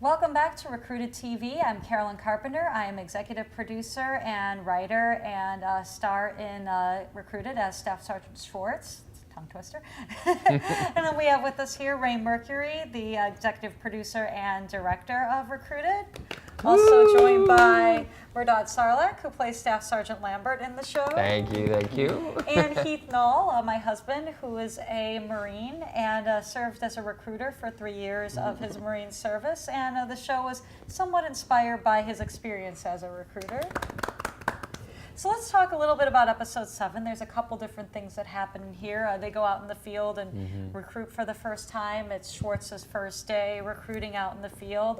Welcome back to Recruited TV. I'm Carolyn Carpenter. I am executive producer and writer and star in Recruited as Staff Sergeant Schwartz. It's a tongue twister. And then we have with us here Ray Mercury, the executive producer and director of Recruited. Also joined by Mehrdad Sarlak, who plays Staff Sergeant Lambert in the show. Thank you, thank you. And Heath Knoll, my husband, who is a Marine and served as a recruiter for 3 years of his Marine service. And the show was somewhat inspired by his experience as a recruiter. So let's talk a little bit about episode 7. There's a couple different things that happen here. They go out in the field and recruit for the first time. It's Schwartz's first day recruiting out in the field.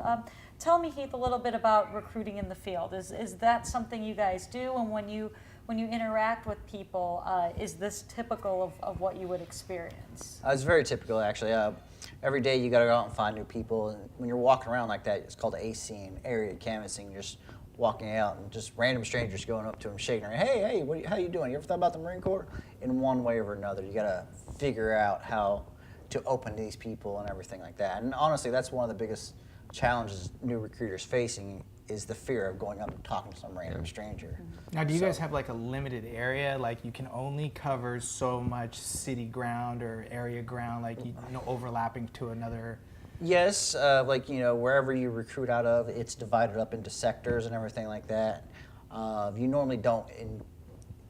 Tell me, Heath, a little bit about recruiting in the field. Is that something you guys do? And when you interact with people, is this typical of what you would experience? It's very typical, actually. Every day you got to go out and find new people. And when you're walking around like that, it's called ACing, area canvassing. You're just walking out and just random strangers going up to them, shaking their hand. Hey, how you doing? You ever thought about the Marine Corps? In one way or another, you got to figure out how to open these people and everything like that. And honestly, that's one of the biggest challenges new recruiters facing is the fear of going up and talking to some random stranger. Now, do you guys have like a limited area? Like you can only cover so much city ground or area ground, like overlapping to another? Yes, wherever you recruit out of, it's divided up into sectors and everything like that. You normally don't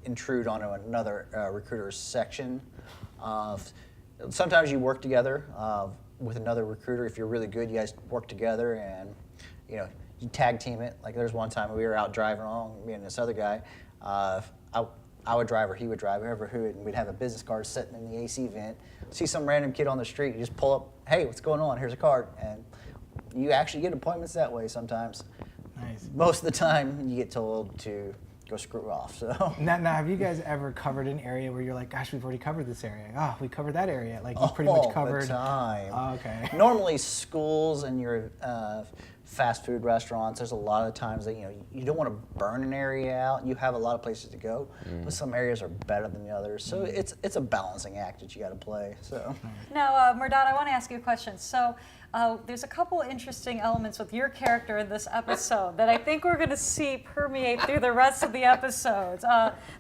intrude onto another recruiter's section. Sometimes you work together with another recruiter. If you're really good, you guys work together and you tag team it. Like there's one time we were out driving along, me and this other guy. I would drive or he would drive, whoever who, and we'd have a business card sitting in the AC vent. See some random kid on the street, you just pull up, hey, what's going on? Here's a card. And you actually get appointments that way sometimes. Nice. Most of the time you get told to go screw off. So now, have you guys ever covered an area where you're like, gosh, we've already covered this area. Oh, we covered that area. Like you pretty much covered. All the time. Oh, okay. Normally schools and your fast food restaurants, there's a lot of times that you don't want to burn an area out. You have a lot of places to go, but some areas are better than the others. So it's a balancing act that you got to play. So now, Mehrdad, I want to ask you a question. So there's a couple interesting elements with your character in this episode that I think we're going to see permeate through the rest of the episodes.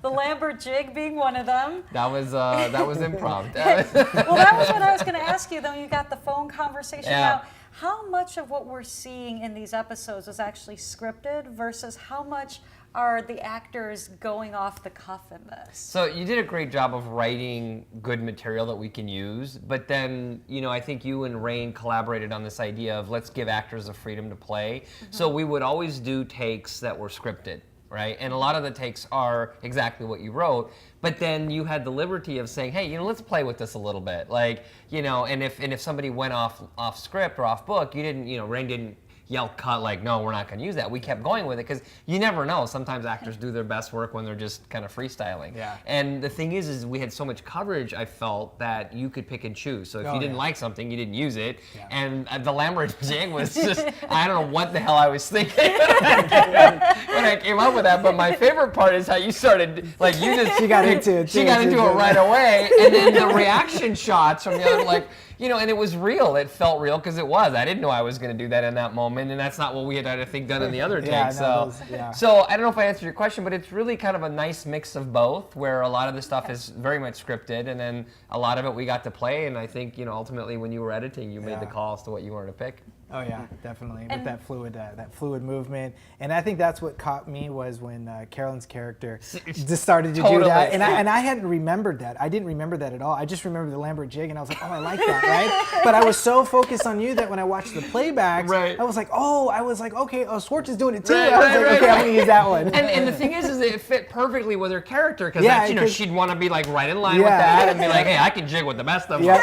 The Lambert jig being one of them. That was improv. Well, that was what I was going to ask you. Then you got the phone conversation. Yeah. Now, how much of what we're seeing in these episodes is actually scripted versus how much are the actors going off the cuff in this? So you did a great job of writing good material that we can use, but then, I think you and Rain collaborated on this idea of let's give actors the freedom to play. So we would always do takes that were scripted, right? And a lot of the takes are exactly what you wrote, but then you had the liberty of saying, hey, let's play with this a little bit. And if somebody went off script or off book, you didn't, Rain didn't yell cut like, no, we're not going to use that. We kept going with it because you never know. Sometimes actors do their best work when they're just kind of freestyling. Yeah. And the thing is we had so much coverage, I felt, that you could pick and choose. So if you didn't like something, you didn't use it. Yeah. And the Lambert jig was just, I don't know what the hell I was thinking when I came up with that. But my favorite part is how you started, she got into it. She got into it right away. And then the reaction shots from the other, and it was real. It felt real because it was. I didn't know I was going to do that in that moment, and that's not what we had, I think, done in the other take. So I don't know if I answered your question, but it's really kind of a nice mix of both, where a lot of the stuff is very much scripted, and then a lot of it we got to play. And I think, ultimately, when you were editing, you made the call as to what you wanted to pick. Oh yeah, definitely. With that fluid movement, and I think that's what caught me was when Carolyn's character just started to do that, and I hadn't remembered that. I didn't remember that at all. I just remembered the Lambert jig, and I was like, oh, I like that, right? But I was so focused on you that when I watched the playbacks, I was like, okay, Schwartz is doing it too. I was like, okay, I'm gonna use that one. And the thing is it fit perfectly with her character because she'd want to be be right in line with that and be like, hey, I can jig with the best of them.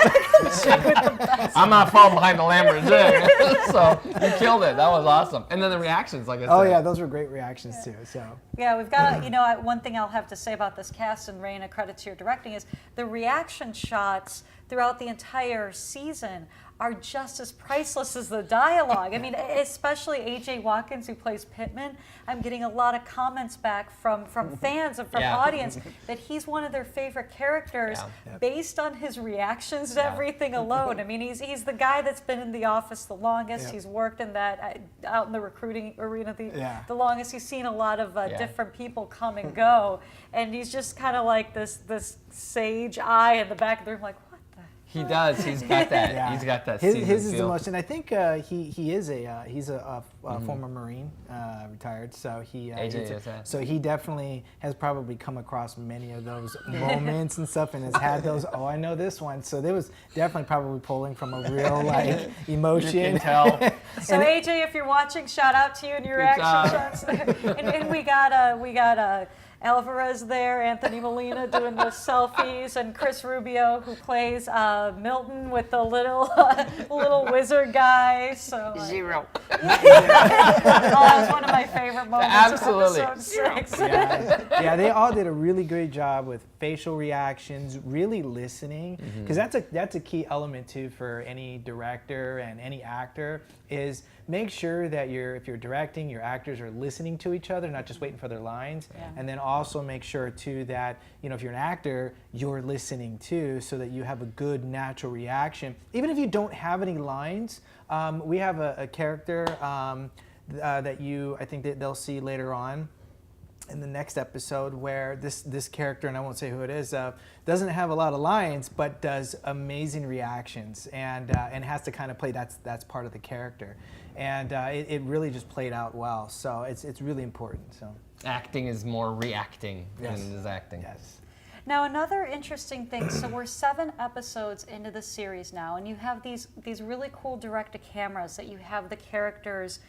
I'm not falling behind the Lambert jig. So you killed it. That was awesome. And then the reactions, like I said. Oh yeah, those were great reactions too. So yeah, we've got one thing I'll have to say about this cast, and Rain, a credit to your directing, is the reaction shots throughout the entire season are just as priceless as the dialogue. I mean, especially A.J. Watkins, who plays Pittman. I'm getting a lot of comments back from fans and from audience that he's one of their favorite characters based on his reactions to everything alone. I mean, he's the guy that's been in the office the longest. He's worked in that out in the recruiting arena the longest. He's seen a lot of different people come and go, and he's just kind of like this sage eye in the back of the room, like, he does. He's got that. He's got that. His is the most, and I think he's a former Marine, retired. So so he definitely has probably come across many of those moments and stuff, and has had those. Oh, I know this one. So there was definitely probably pulling from a real emotion. You can tell. So AJ, if you're watching, shout out to you and your action shots there. And we got Alvarez there, Anthony Molina doing the selfies, and Chris Rubio, who plays Milton with the little wizard guy. So Zero. That was one of my favorite moments. Absolutely. Of episode 6. Yeah, they all did a really great job with facial reactions, really listening, because that's a key element too for any director and any actor, is make sure that if you're directing, your actors are listening to each other, not just waiting for their lines. And then also make sure too that, if you're an actor, you're listening too, so that you have a good natural reaction. Even if you don't have any lines, we have a character that I think that they'll see later on in the next episode, where this character, and I won't say who it is, doesn't have a lot of lines, but does amazing reactions, and has to kind of play that's part of the character, and it really just played out well. So it's really important. So acting is more reacting than it is acting. Yes. Now, another interesting thing, so we're 7 episodes into the series now, and you have these really cool direct-to-cameras that you have the characters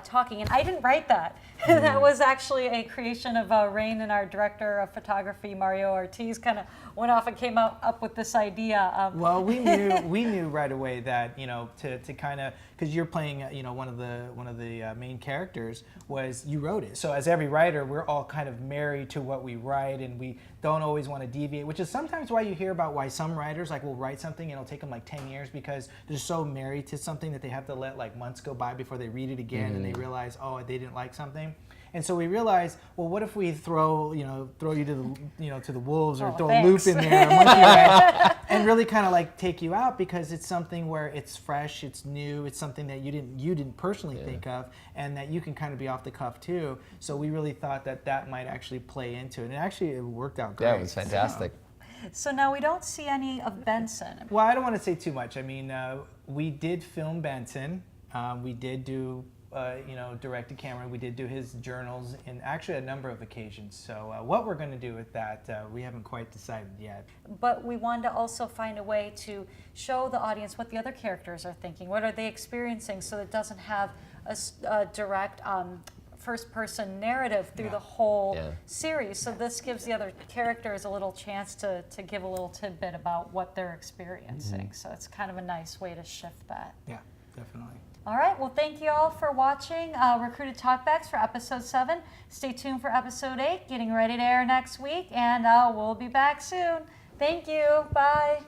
talking, and I didn't write that. That was actually a creation of Rain, and our director of photography, Mario Ortiz, kind of went off and came up with this idea. Well, we knew right away that to kind of, because you're playing one of the main characters, was you wrote it. So as every writer, we're all kind of married to what we write, and we don't always want to deviate, which is sometimes why you hear about why some writers will write something and it'll take them like 10 years because they're so married to something that they have to let like months go by before they read it again and they realize, oh, they didn't like something. And so we realized, well, what if we throw you to the to the wolves, or throw a loop in there, a monkey wrench, and really kind of like take you out, because it's something where it's fresh, it's new, it's something that you didn't personally think of, and that you can kind of be off the cuff too. So we really thought that might actually play into it, and actually it worked out great. Yeah, it was fantastic. So now we don't see any of Benson. Well, I don't want to say too much. I mean, we did film Benson. We did do direct to camera. We did do his journals in actually a number of occasions. So what we're going to do with that, we haven't quite decided yet. But we wanted to also find a way to show the audience what the other characters are thinking. What are they experiencing, so it doesn't have a direct first-person narrative through the whole series. So this gives the other characters a little chance to give a little tidbit about what they're experiencing. So it's kind of a nice way to shift that. Yeah, definitely. All right, well, thank you all for watching Recruited Talkbacks for episode 7. Stay tuned for episode 8, getting ready to air next week, and we'll be back soon. Thank you. Bye.